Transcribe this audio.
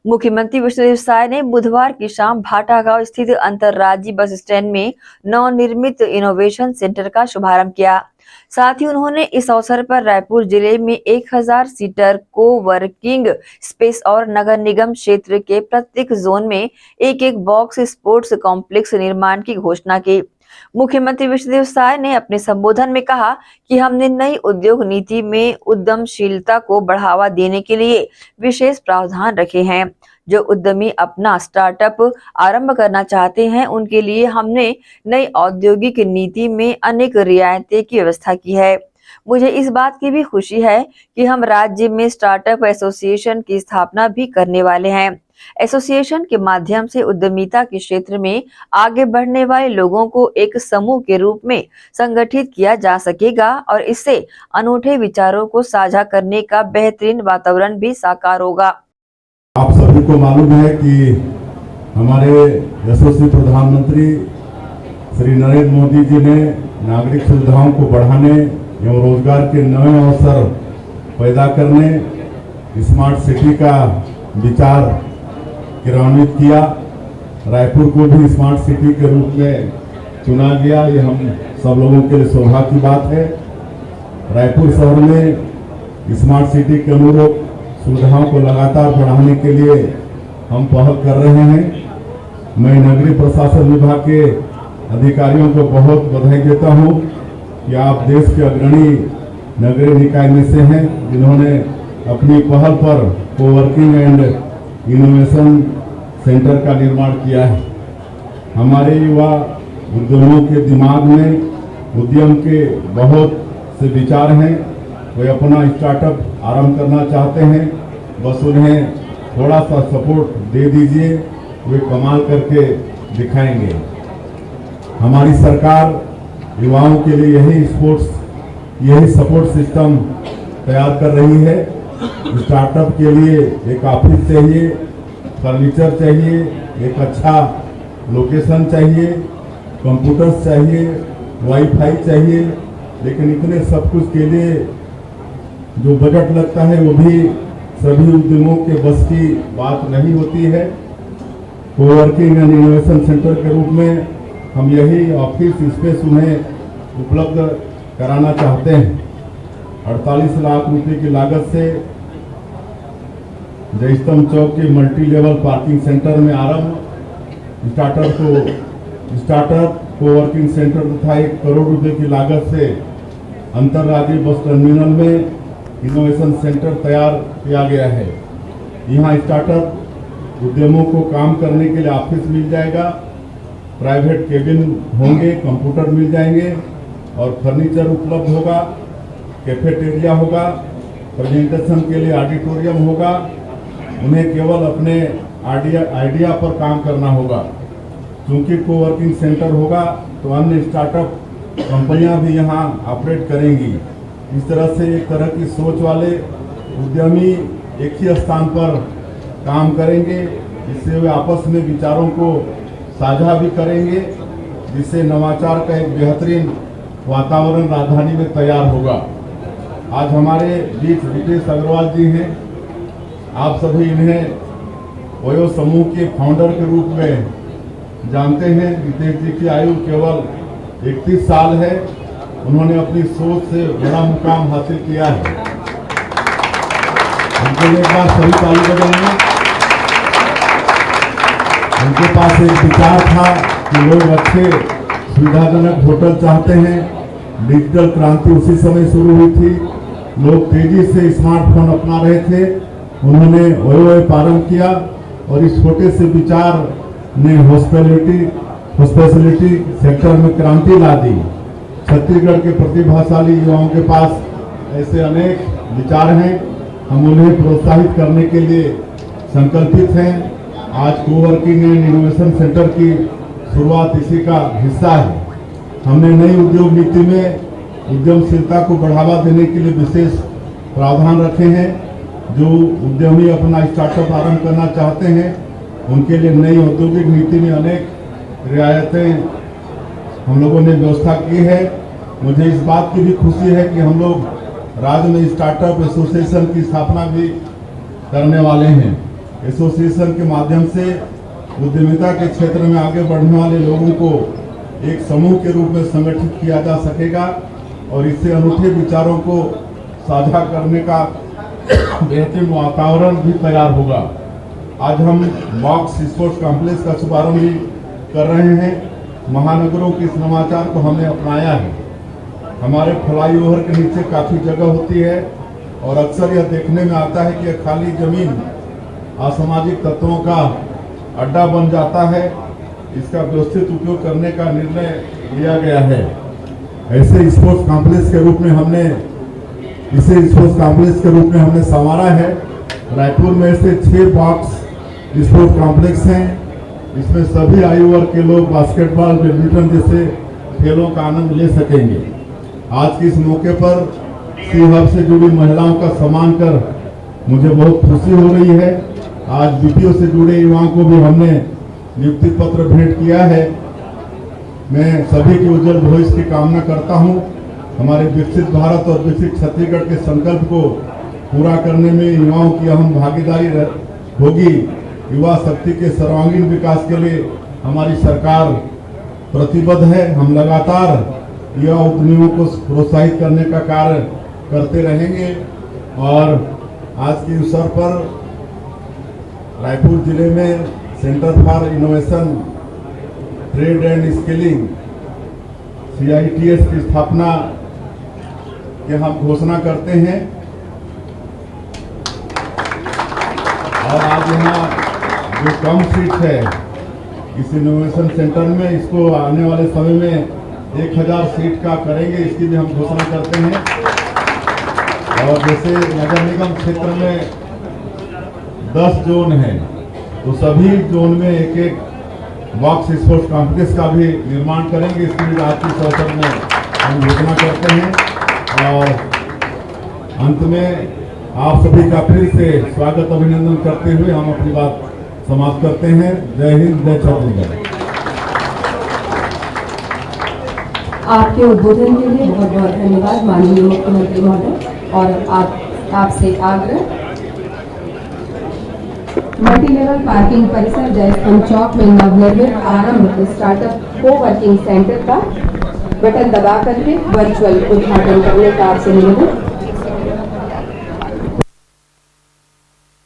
मुख्यमंत्री विष्णुदेव साय ने बुधवार की शाम भाटागांव स्थित अंतर्राज्यीय बस स्टैंड में नवनिर्मित इनोवेशन सेंटर का शुभारंभ किया। साथ ही उन्होंने इस अवसर पर रायपुर जिले में 1000 सीटर को वर्किंग स्पेस और नगर निगम क्षेत्र के प्रत्येक जोन में एक बॉक्स स्पोर्ट्स कॉम्प्लेक्स निर्माण की घोषणा की। मुख्यमंत्री विष्णुदेव साय ने अपने संबोधन में कहा कि हमने नई उद्योग नीति में उद्यमशीलता को बढ़ावा देने के लिए विशेष प्रावधान रखे हैं। जो उद्यमी अपना स्टार्टअप आरंभ करना चाहते हैं, उनके लिए हमने नई औद्योगिक नीति में अनेक रियायतें की व्यवस्था की है। मुझे इस बात की भी खुशी है कि हम राज्य में स्टार्टअप एसोसिएशन की स्थापना भी करने वाले हैं। एसोसिएशन के माध्यम से उद्यमिता के क्षेत्र में आगे बढ़ने वाले लोगों को एक समूह के रूप में संगठित किया जा सकेगा और इससे अनूठे विचारों को साझा करने का बेहतरीन वातावरण भी साकार होगा। आप सभी को मालूम है कि हमारे यशस्वी प्रधानमंत्री श्री नरेंद्र मोदी जी ने नागरिक सुविधाओं को बढ़ाने एवं रोजगार के नए अवसर पैदा करने स्मार्ट सिटी का विचार क्रियान्वित किया। रायपुर को भी स्मार्ट सिटी के रूप में चुना गया। ये हम सब लोगों के लिए सौभाग्य की बात है। रायपुर शहर में स्मार्ट सिटी के अनुरूप सुविधाओं को लगातार बढ़ाने के लिए हम पहल कर रहे हैं। मैं नगरीय प्रशासन विभाग के अधिकारियों को बहुत बधाई देता हूं कि आप देश के अग्रणी नगरीय निकाय में से हैं, जिन्होंने अपनी पहल पर कोवर्किंग एंड इनोवेशन सेंटर का निर्माण किया है। हमारे युवा उद्यमियों के दिमाग में उद्यम के बहुत से विचार हैं। वे अपना स्टार्टअप आरंभ करना चाहते हैं, बस उन्हें थोड़ा सा सपोर्ट दे दीजिए, वे कमाल करके दिखाएंगे। हमारी सरकार युवाओं के लिए यही सपोर्ट सिस्टम तैयार कर रही है। स्टार्टअप के लिए एक ऑफिस चाहिए, फर्नीचर चाहिए, एक अच्छा लोकेशन चाहिए, कंप्यूटर्स चाहिए, वाईफाई चाहिए, लेकिन इतने सब कुछ के लिए जो बजट लगता है वो भी सभी उद्यमों के बस की बात नहीं होती है। कोवर्किंग एंड इनोवेशन सेंटर के रूप में हम यही ऑफिस स्पेस उन्हें उपलब्ध कराना चाहते हैं। 48 लाख रुपए की लागत से जयस्तंभ चौक के मल्टी लेवल पार्किंग सेंटर में आरंभ स्टार्टअप कोवर्किंग सेंटर तथा 1 करोड़ रुपए की लागत से अंतर्राज्यीय बस टर्मिनल में इनोवेशन सेंटर तैयार किया गया है। यहाँ स्टार्टअप उद्यमों को काम करने के लिए ऑफिस मिल जाएगा, प्राइवेट केबिन होंगे, कंप्यूटर मिल जाएंगे और फर्नीचर उपलब्ध होगा, कैफेटेरिया होगा, प्रेजेंटेशन के लिए ऑडिटोरियम होगा। उन्हें केवल अपने आइडिया पर काम करना होगा। क्योंकि कोवर्किंग सेंटर होगा तो अन्य स्टार्टअप कंपनियां भी यहाँ ऑपरेट करेंगी। इस तरह से एक तरह की सोच वाले उद्यमी एक ही स्थान पर काम करेंगे, जिससे वे आपस में विचारों को साझा भी करेंगे, जिससे नवाचार का एक बेहतरीन वातावरण राजधानी में तैयार होगा। आज हमारे बीच रितेश अग्रवाल जी हैं। आप सभी इन्हें ओयो समूह के फाउंडर के रूप में जानते हैं। रितेश जी की आयु केवल 31 साल है। उन्होंने अपनी सोच से बड़ा मुकाम हासिल किया है। उनके लिए एक बार सभी ताली बजाएंगे। उनके पास एक विचार था कि लोग अच्छे सुविधाजनक होटल चाहते हैं। डिजिटल क्रांति उसी समय शुरू हुई थी। लोग तेजी से स्मार्टफोन अपना रहे थे। उन्होंने ओयो ऐप आरंभ किया और इस छोटे से विचार ने हॉस्पिटैलिटी सेक्टर में क्रांति ला दी। छत्तीसगढ़ के प्रतिभाशाली युवाओं के पास ऐसे अनेक विचार हैं। हम उन्हें प्रोत्साहित करने के लिए संकल्पित हैं। आज कोवर्किंग एंड इनोवेशन सेंटर की शुरुआत इसी का हिस्सा है। हमने नई उद्योग नीति में उद्यमशीलता को बढ़ावा देने के लिए विशेष प्रावधान रखे हैं। जो उद्यमी अपना स्टार्टअप आरंभ करना चाहते हैं, उनके लिए नई औद्योगिक नीति में अनेक रियायतें हम लोगों ने व्यवस्था की है। मुझे इस बात की भी खुशी है कि हम लोग राज्य में स्टार्टअप एसोसिएशन की स्थापना भी करने वाले हैं। एसोसिएशन के माध्यम से उद्यमिता के क्षेत्र में आगे बढ़ने वाले लोगों को एक समूह के रूप में संगठित किया जा सकेगा और इससे अनूठे विचारों को साझा करने का बेहतरीन वातावरण भी तैयार होगा। आज हम मॉक्स स्पोर्ट्स कॉम्प्लेक्स का शुभारंभ भी कर रहे हैं। महानगरों के इस नवाचार को हमने अपनाया है। हमारे फ्लाईओवर के नीचे काफ़ी जगह होती है और अक्सर यह देखने में आता है कि खाली जमीन असामाजिक तत्वों का अड्डा बन जाता है। इसका व्यवस्थित उपयोग करने का निर्णय लिया गया है। ऐसे स्पोर्ट्स कॉम्प्लेक्स के रूप में हमने संवारा है। रायपुर में ऐसे 6 बॉक्स स्पोर्ट्स कॉम्प्लेक्स हैं। इसमें सभी आयु वर्ग के लोग बास्केटबॉल, बैडमिंटन जैसे खेलों का आनंद ले सकेंगे। आज के इस मौके पर सी हब से जुड़ी महिलाओं का सम्मान कर मुझे बहुत खुशी हो रही है। आज बीपीओ से जुड़े युवाओं को भी हमने नियुक्ति पत्र भेंट किया है। मैं सभी के उज्जवल भविष्य की कामना करता हूं। हमारे विकसित भारत और विकसित छत्तीसगढ़ के संकल्प को पूरा करने में युवाओं की अहम भागीदारी होगी। युवा शक्ति के सर्वांगीण विकास के लिए हमारी सरकार प्रतिबद्ध है। हम लगातार युवा उद्यमियों को प्रोत्साहित करने का कार्य करते रहेंगे। और आज के अवसर पर रायपुर जिले में centre for innovation trade and skilling CITS की स्थापना की हम घोषणा करते हैं। और आज यहाँ जो कम सीट है इस इनोवेशन सेंटर में, इसको आने वाले समय में 1000 सीट का करेंगे, इसकी भी हम घोषणा करते हैं। और जैसे नगर निगम क्षेत्र में 10 जोन है, तो सभी जोन में एक बॉक्स स्पोर्ट्स कॉम्प्लेक्स का भी निर्माण करेंगे। इसकी भी आज के अवसर में हम घोषणा करते हैं। और अंत में आप सभी का फिर से स्वागत अभिनंदन करते हुए हम अपनी बात समाप्त करते हैं। जय हिंद, जय छत्तीसगढ़। आपके उद्बोधन के लिए बहुत बहुत धन्यवाद माननीय मुख्यमंत्री महोदय। और आपसे आग्रह, मल्टी लेवल पार्किंग परिसर जयस्तंभ चौक में नवनिर्मित आरंभ स्टार्टअप कोवर्किंग सेंटर का बटन दबा करके वर्चुअल उद्घाटन करने का आपसे निवेदन।